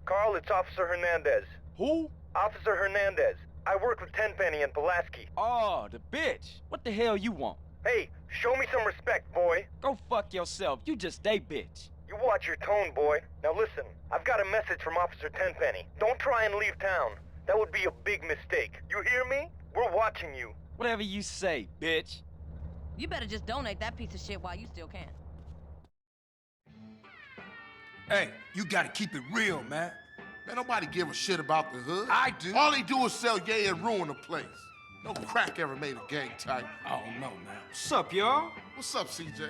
Carl, it's Officer Hernandez. Who? Officer Hernandez. I work with Tenpenny and Pulaski. Oh, the bitch. What the hell you want? Hey, show me some respect, boy. Go fuck yourself. You just a bitch. You watch your tone, boy. Now listen, I've got a message from Officer Tenpenny. Don't try and leave town. That would be a big mistake. You hear me? We're watching you. Whatever you say, bitch. You better just donate that piece of shit while you still can. Hey, you gotta keep it real, man. Man, nobody give a shit about the hood. I do. All they do is sell yay and ruin the place. No crack ever made a gang type. I don't know, man. What's up, y'all? What's up, CJ?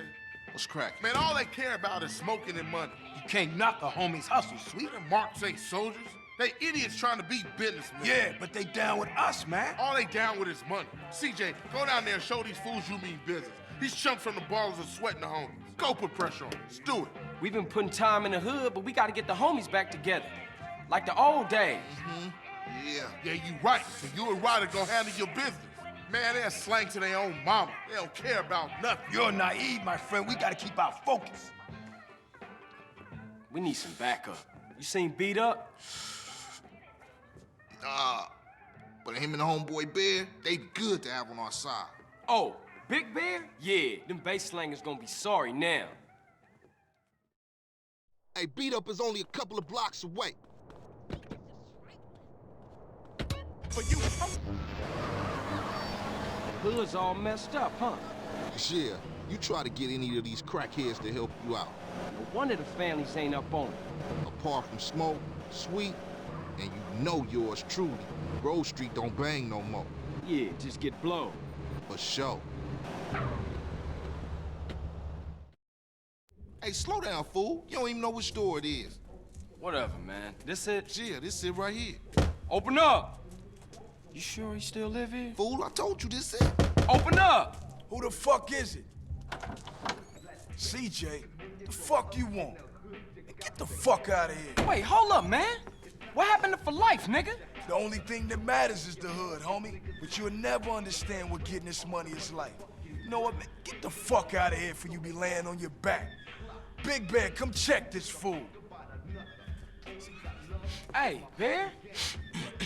What's crack? Man, all they care about is smoking and money. You can't knock a homie's hustle, sweet. Them marks ain't soldiers. They idiots trying to be businessmen. Yeah, but they down with us, man. All they down with is money. CJ, go down there and show these fools you mean business. These chumps from the ballers are sweating the homies. Go put pressure on them. Let's do it. We've been putting time in the hood, but we gotta get the homies back together. Like the old days. Yeah, you right. So you and Ryder gonna handle your business. Man, they're slang to their own mama. They don't care about nothing. You're naive, my friend. We gotta keep our focus. We need some backup. You seen Beat Up? But him and the homeboy Bear, they good to have on our side. Oh, Big Bear? Yeah, them bass slangers gonna be sorry now. Hey, Beat Up is only a couple of blocks away. But you... Hood's all messed up, huh? Yeah, you try to get any of these crackheads to help you out. No wonder the families ain't up on it. Apart from Smoke, Sweet, and you know yours truly, Grove Street don't bang no more. Yeah, just get blown. For sure. Hey, slow down, fool. You don't even know which door it is. Whatever, man. This it? Yeah, this it right here. Open up! You sure he still live here? Fool, I told you this it. Open up! Who the fuck is it? CJ, the fuck you want? Get the fuck out of here. Wait, hold up, man. What happened to For Life, nigga? The only thing that matters is the hood, homie. But you'll never understand what getting this money is like. You know what, man? Get the fuck out of here before you be laying on your back. Big Bear, come check this fool. Hey, Bear?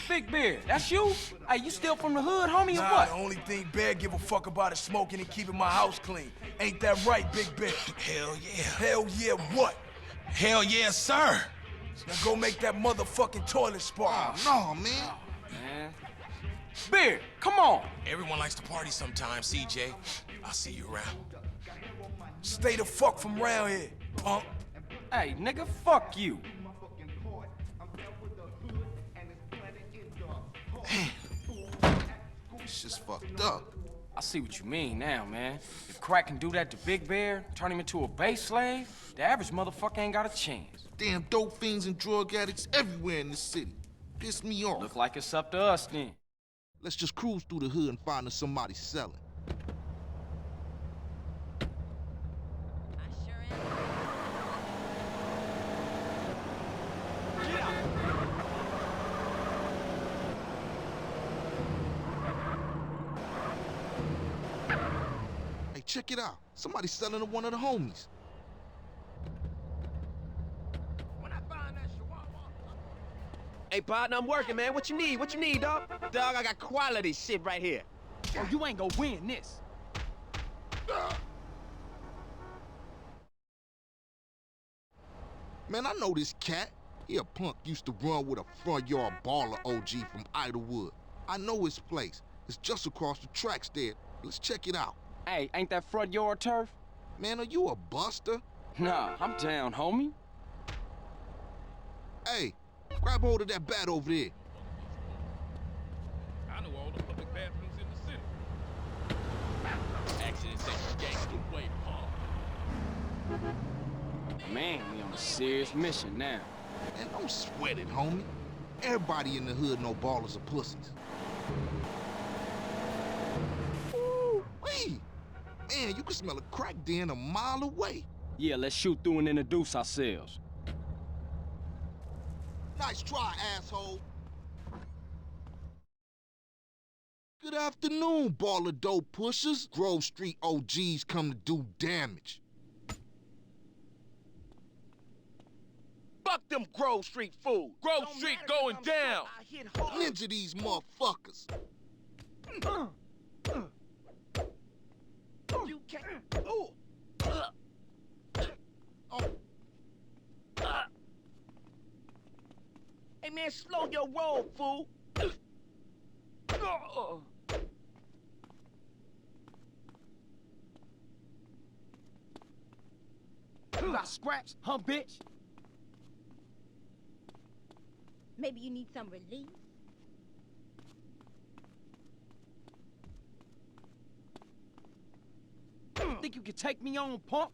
Big Bear, that's you? Hey, you still from the hood, homie, or Nah, what? the only thing Bear give a fuck about is smoking and keeping my house clean. Ain't that right, Big Bear? Hell yeah. Hell yeah, what? Hell yeah, sir. Now go make that motherfucking toilet spark. No, man. Man. Bear, come on. Everyone likes to party sometimes, CJ. I'll see you around. Stay the fuck from around here, punk. Hey, nigga, fuck you. It's just fucked up. I see what you mean now, man. If Crack can do that to Big Bear, turn him into a base slave, the average motherfucker ain't got a chance. Damn dope fiends and drug addicts everywhere in the city. Piss me off. Look like it's up to us then. Let's just cruise through the hood and find us somebody selling. I sure am. Hey, check it out. Somebody's selling to one of the homies. Hey, partner, I'm working, man. What you need? What you need, dog? Dog, I got quality shit right here. Oh, you ain't gonna win this. Man, I know this cat. He a punk used to run with a front yard baller OG from Idlewood. I know his place. It's just across the tracks there. Let's check it out. Hey, ain't that front yard turf? Man, are you a buster? Nah, I'm down, homie. Hey, grab hold of that bat over there. I know all the public bathrooms in the city. Action is gangster way, punk. Man, we on a serious mission now. Man, don't sweat it, homie. Everybody in the hood know ballers are pussies. Ooh-wee. Man, you can smell a crack den a mile away. Yeah, let's shoot through and introduce ourselves. Nice try, asshole. Good afternoon, baller dope pushers. Grove Street OGs come to do damage. Fuck them Grove Street fools. Grove Street going down. I hit hard. Ninja these motherfuckers. You can't. Ooh. Hey man, slow your roll, fool. You got scraps, huh, bitch? Maybe you need some relief? Think you can take me on, punk?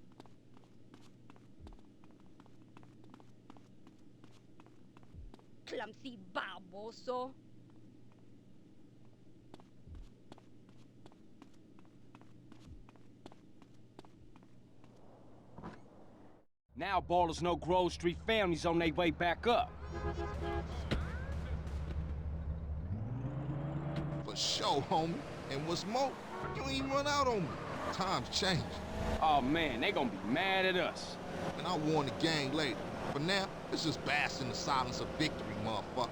Clumsy baboso. Now ballers know Grove Street families on their way back up. For sure, homie. And what's more, you ain't run out on me. Times changed. Oh man, they gonna be mad at us. And I'll warn the gang later. For now, let's just bask in the silence of victory, motherfucker.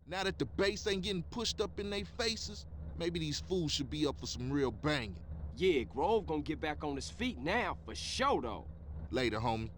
Now that the bass ain't getting pushed up in their faces, maybe these fools should be up for some real banging. Yeah, Grove gonna get back on his feet now, for sure though. Later, homie.